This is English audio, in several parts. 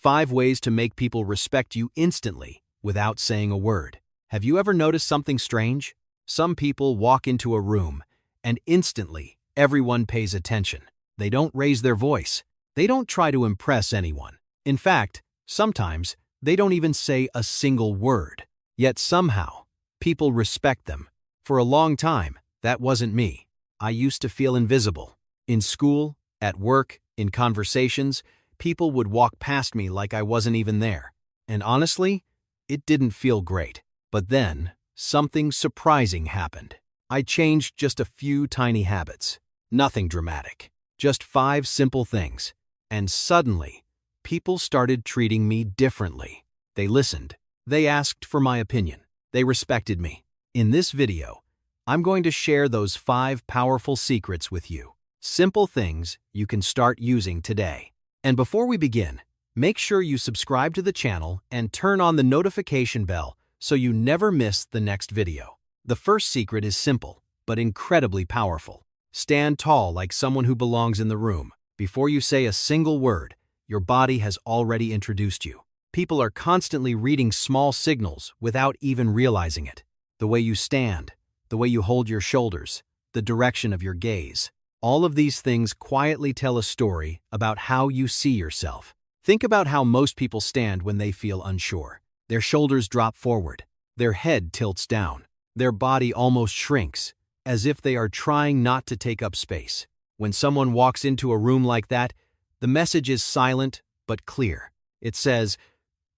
5 ways to make people respect you instantly without saying a word. Have you ever noticed something strange? Some people walk into a room, and instantly, everyone pays attention. They don't raise their voice. They don't try to impress anyone. In fact, sometimes, they don't even say a single word. Yet somehow, people respect them. For a long time, that wasn't me. I used to feel invisible. In school, at work, in conversations, people would walk past me like I wasn't even there. And honestly, it didn't feel great. But then, something surprising happened. I changed just a few tiny habits. Nothing dramatic. Just 5 simple things. And suddenly, people started treating me differently. They listened. They asked for my opinion. They respected me. In this video, I'm going to share those 5 powerful secrets with you. Simple things you can start using today. And before we begin, make sure you subscribe to the channel and turn on the notification bell so you never miss the next video. The first secret is simple, but incredibly powerful. Stand tall like someone who belongs in the room. Before you say a single word, your body has already introduced you. People are constantly reading small signals without even realizing it. The way you stand, the way you hold your shoulders, the direction of your gaze. All of these things quietly tell a story about how you see yourself. Think about how most people stand when they feel unsure. Their shoulders drop forward. Their head tilts down. Their body almost shrinks, as if they are trying not to take up space. When someone walks into a room like that, the message is silent but clear. It says,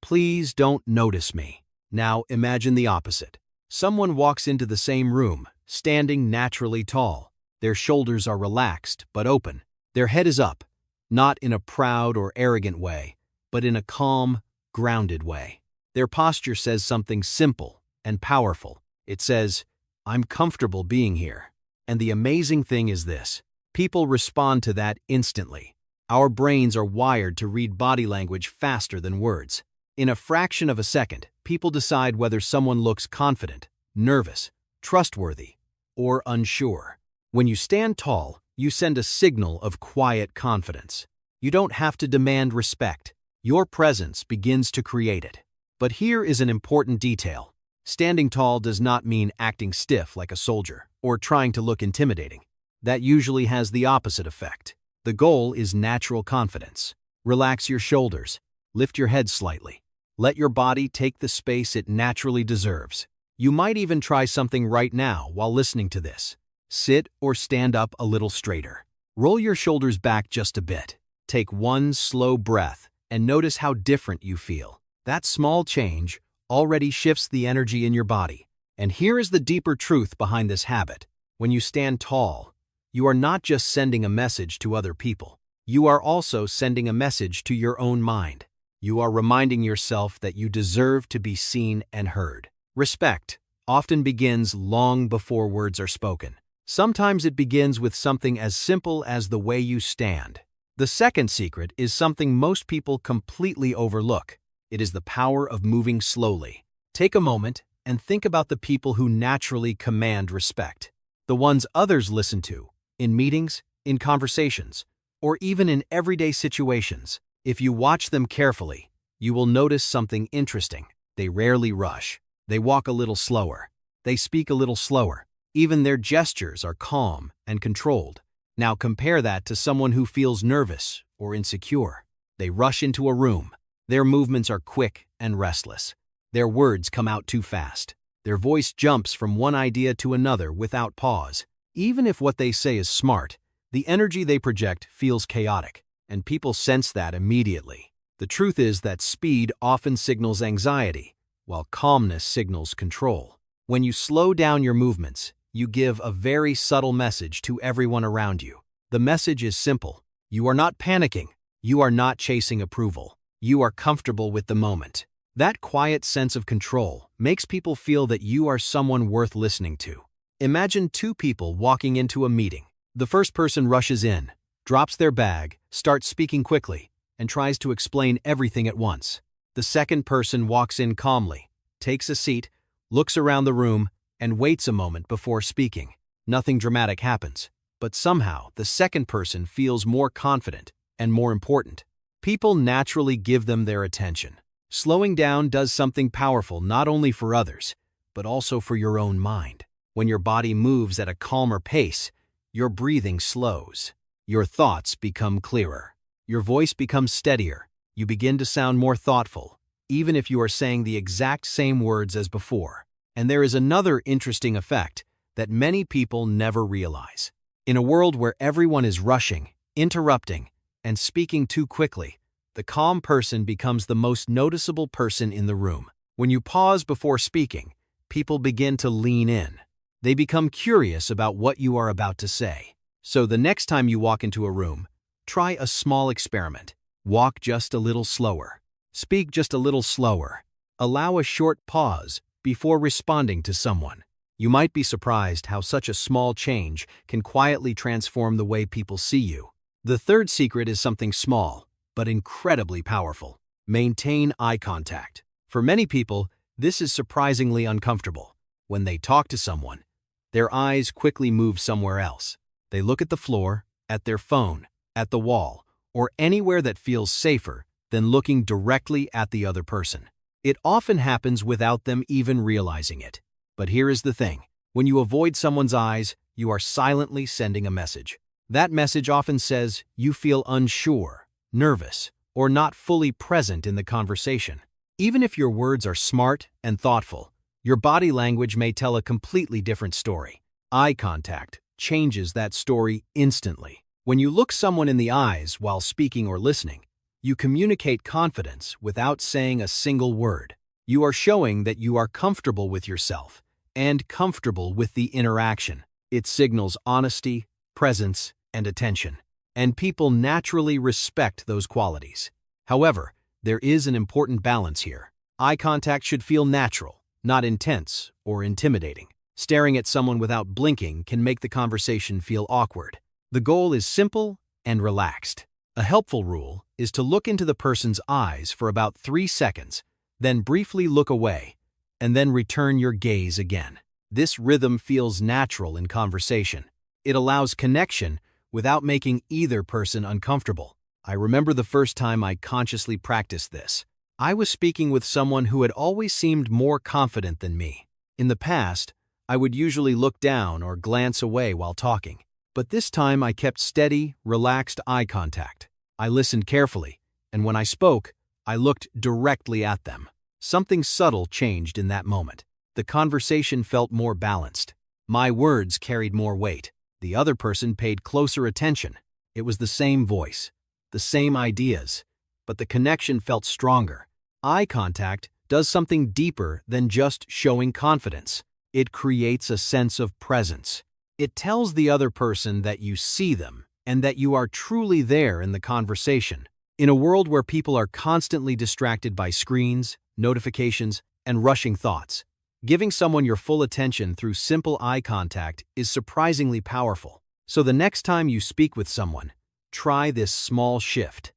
"Please don't notice me." Now imagine the opposite. Someone walks into the same room, standing naturally tall. Their shoulders are relaxed but open. Their head is up, not in a proud or arrogant way, but in a calm, grounded way. Their posture says something simple and powerful. It says, "I'm comfortable being here." And the amazing thing is this: people respond to that instantly. Our brains are wired to read body language faster than words. In a fraction of a second, people decide whether someone looks confident, nervous, trustworthy, or unsure. When you stand tall, you send a signal of quiet confidence. You don't have to demand respect. Your presence begins to create it. But here is an important detail. Standing tall does not mean acting stiff like a soldier or trying to look intimidating. That usually has the opposite effect. The goal is natural confidence. Relax your shoulders. Lift your head slightly. Let your body take the space it naturally deserves. You might even try something right now while listening to this. Sit or stand up a little straighter. Roll your shoulders back just a bit. Take one slow breath and notice how different you feel. That small change already shifts the energy in your body. And here is the deeper truth behind this habit. When you stand tall, you are not just sending a message to other people. You are also sending a message to your own mind. You are reminding yourself that you deserve to be seen and heard. Respect often begins long before words are spoken. Sometimes it begins with something as simple as the way you stand. The second secret is something most people completely overlook. It is the power of moving slowly. Take a moment and think about the people who naturally command respect. The ones others listen to, in meetings, in conversations, or even in everyday situations. If you watch them carefully, you will notice something interesting. They rarely rush. They walk a little slower. They speak a little slower. Even their gestures are calm and controlled. Now compare that to someone who feels nervous or insecure. They rush into a room. Their movements are quick and restless. Their words come out too fast. Their voice jumps from one idea to another without pause. Even if what they say is smart, the energy they project feels chaotic, and people sense that immediately. The truth is that speed often signals anxiety, while calmness signals control. When you slow down your movements, you give a very subtle message to everyone around you. The message is simple. You are not panicking. You are not chasing approval. You are comfortable with the moment. That quiet sense of control makes people feel that you are someone worth listening to. Imagine 2 people walking into a meeting. The first person rushes in, drops their bag, starts speaking quickly, and tries to explain everything at once. The second person walks in calmly, takes a seat, looks around the room, and waits a moment before speaking. Nothing dramatic happens, but somehow the second person feels more confident and more important. People naturally give them their attention. Slowing down does something powerful not only for others, but also for your own mind. When your body moves at a calmer pace, your breathing slows. Your thoughts become clearer. Your voice becomes steadier. You begin to sound more thoughtful, even if you are saying the exact same words as before. And there is another interesting effect that many people never realize. In a world where everyone is rushing, interrupting, and speaking too quickly, the calm person becomes the most noticeable person in the room. When you pause before speaking, people begin to lean in. They become curious about what you are about to say. So the next time you walk into a room, try a small experiment. Walk just a little slower. Speak just a little slower. Allow a short pause before responding to someone. You might be surprised how such a small change can quietly transform the way people see you. The third secret is something small, but incredibly powerful. Maintain eye contact. For many people, this is surprisingly uncomfortable. When they talk to someone, their eyes quickly move somewhere else. They look at the floor, at their phone, at the wall, or anywhere that feels safer than looking directly at the other person. It often happens without them even realizing it. But here is the thing. When you avoid someone's eyes, you are silently sending a message. That message often says you feel unsure, nervous, or not fully present in the conversation. Even if your words are smart and thoughtful, your body language may tell a completely different story. Eye contact changes that story instantly. When you look someone in the eyes while speaking or listening, you communicate confidence without saying a single word. You are showing that you are comfortable with yourself and comfortable with the interaction. It signals honesty, presence, and attention. And people naturally respect those qualities. However, there is an important balance here. Eye contact should feel natural, not intense or intimidating. Staring at someone without blinking can make the conversation feel awkward. The goal is simple and relaxed. A helpful rule is to look into the person's eyes for about 3 seconds, then briefly look away, and then return your gaze again. This rhythm feels natural in conversation. It allows connection without making either person uncomfortable. I remember the first time I consciously practiced this. I was speaking with someone who had always seemed more confident than me. In the past, I would usually look down or glance away while talking. But this time I kept steady, relaxed eye contact. I listened carefully, and when I spoke, I looked directly at them. Something subtle changed in that moment. The conversation felt more balanced. My words carried more weight. The other person paid closer attention. It was the same voice, the same ideas, but the connection felt stronger. Eye contact does something deeper than just showing confidence. It creates a sense of presence. It tells the other person that you see them and that you are truly there in the conversation. In a world where people are constantly distracted by screens, notifications, and rushing thoughts, giving someone your full attention through simple eye contact is surprisingly powerful. So the next time you speak with someone, try this small shift.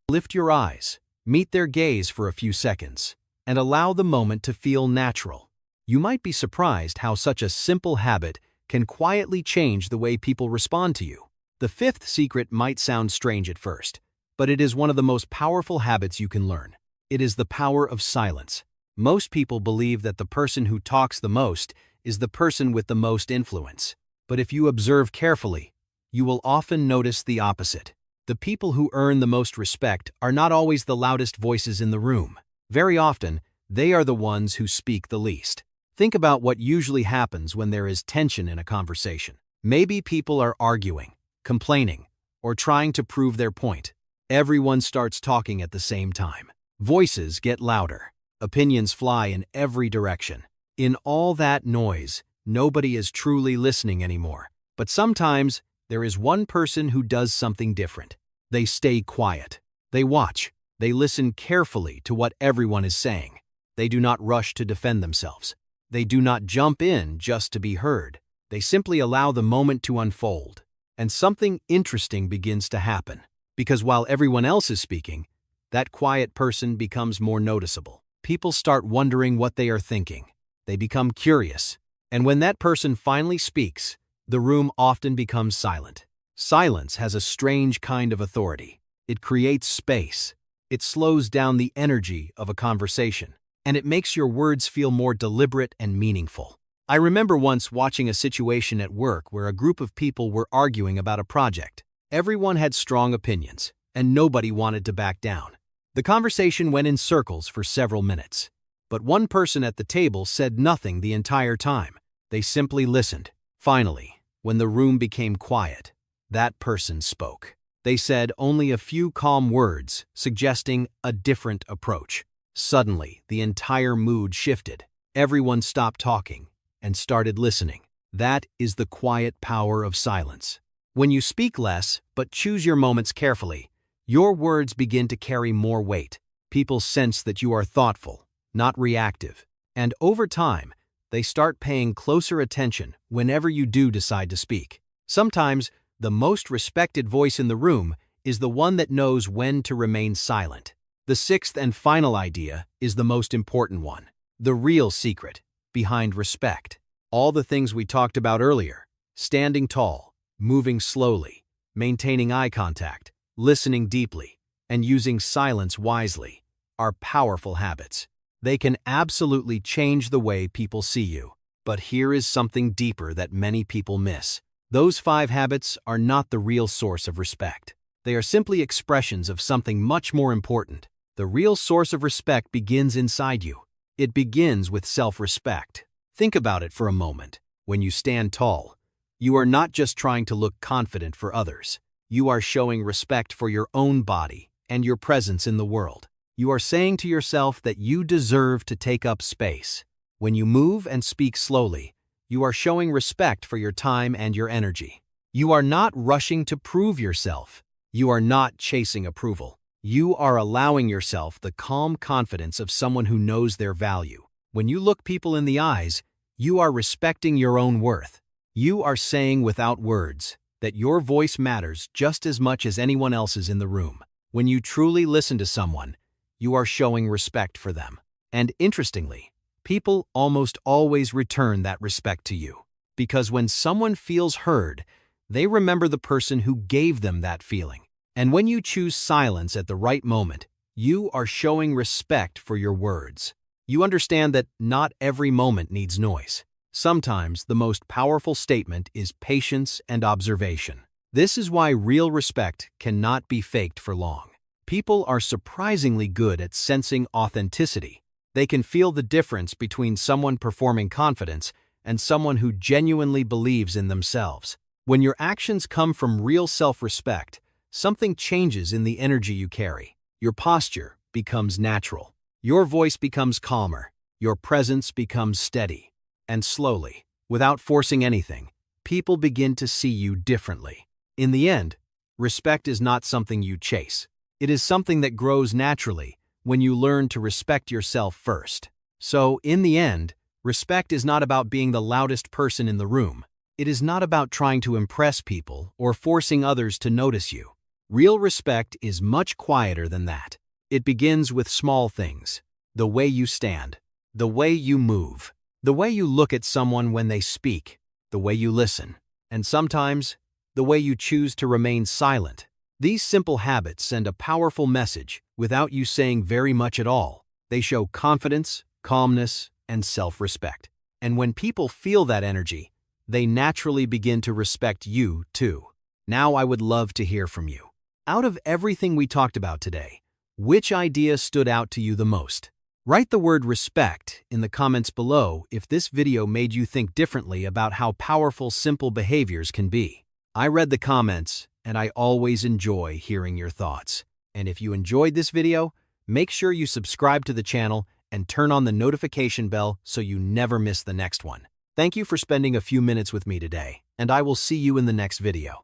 Lift your eyes, meet their gaze for a few seconds, and allow the moment to feel natural. You might be surprised how such a simple habit can quietly change the way people respond to you. The fifth secret might sound strange at first, but it is one of the most powerful habits you can learn. It is the power of silence. Most people believe that the person who talks the most is the person with the most influence. But if you observe carefully, you will often notice the opposite. The people who earn the most respect are not always the loudest voices in the room. Very often, they are the ones who speak the least. Think about what usually happens when there is tension in a conversation. Maybe people are arguing, complaining, or trying to prove their point. Everyone starts talking at the same time. Voices get louder. Opinions fly in every direction. In all that noise, nobody is truly listening anymore. But sometimes, there is one person who does something different. They stay quiet. They watch. They listen carefully to what everyone is saying. They do not rush to defend themselves. They do not jump in just to be heard. They simply allow the moment to unfold. And something interesting begins to happen. Because while everyone else is speaking, that quiet person becomes more noticeable. People start wondering what they are thinking. They become curious. And when that person finally speaks, the room often becomes silent. Silence has a strange kind of authority. It creates space. It slows down the energy of a conversation, and it makes your words feel more deliberate and meaningful. I remember once watching a situation at work where a group of people were arguing about a project. Everyone had strong opinions, and nobody wanted to back down. The conversation went in circles for several minutes. But one person at the table said nothing the entire time. They simply listened. Finally, when the room became quiet, that person spoke. They said only a few calm words, suggesting a different approach. Suddenly, the entire mood shifted. Everyone stopped talking and started listening. That is the quiet power of silence. When you speak less, but choose your moments carefully, your words begin to carry more weight. People sense that you are thoughtful, not reactive, and over time, they start paying closer attention whenever you do decide to speak. Sometimes, the most respected voice in the room is the one that knows when to remain silent. The sixth and final idea is the most important one. The real secret behind respect. All the things we talked about earlier, standing tall, moving slowly, maintaining eye contact, listening deeply, and using silence wisely, are powerful habits. They can absolutely change the way people see you. But here is something deeper that many people miss. Those 5 habits are not the real source of respect. They are simply expressions of something much more important. The real source of respect begins inside you. It begins with self-respect. Think about it for a moment. When you stand tall, you are not just trying to look confident for others. You are showing respect for your own body and your presence in the world. You are saying to yourself that you deserve to take up space. When you move and speak slowly, you are showing respect for your time and your energy. You are not rushing to prove yourself. You are not chasing approval. You are allowing yourself the calm confidence of someone who knows their value. When you look people in the eyes, you are respecting your own worth. You are saying without words that your voice matters just as much as anyone else's in the room. When you truly listen to someone, you are showing respect for them. And interestingly, people almost always return that respect to you. Because when someone feels heard, they remember the person who gave them that feeling. And when you choose silence at the right moment, you are showing respect for your words. You understand that not every moment needs noise. Sometimes the most powerful statement is patience and observation. This is why real respect cannot be faked for long. People are surprisingly good at sensing authenticity. They can feel the difference between someone performing confidence and someone who genuinely believes in themselves. When your actions come from real self-respect, something changes in the energy you carry. Your posture becomes natural. Your voice becomes calmer. Your presence becomes steady. And slowly, without forcing anything, people begin to see you differently. In the end, respect is not something you chase. It is something that grows naturally when you learn to respect yourself first. So, in the end, respect is not about being the loudest person in the room. It is not about trying to impress people or forcing others to notice you. Real respect is much quieter than that. It begins with small things. The way you stand, the way you move, the way you look at someone when they speak, the way you listen, and sometimes, the way you choose to remain silent. These simple habits send a powerful message without you saying very much at all. They show confidence, calmness, and self-respect. And when people feel that energy, they naturally begin to respect you too. Now I would love to hear from you. Out of everything we talked about today, which idea stood out to you the most? Write the word respect in the comments below if this video made you think differently about how powerful simple behaviors can be. I read the comments, and I always enjoy hearing your thoughts. And if you enjoyed this video, make sure you subscribe to the channel and turn on the notification bell so you never miss the next one. Thank you for spending a few minutes with me today, and I will see you in the next video.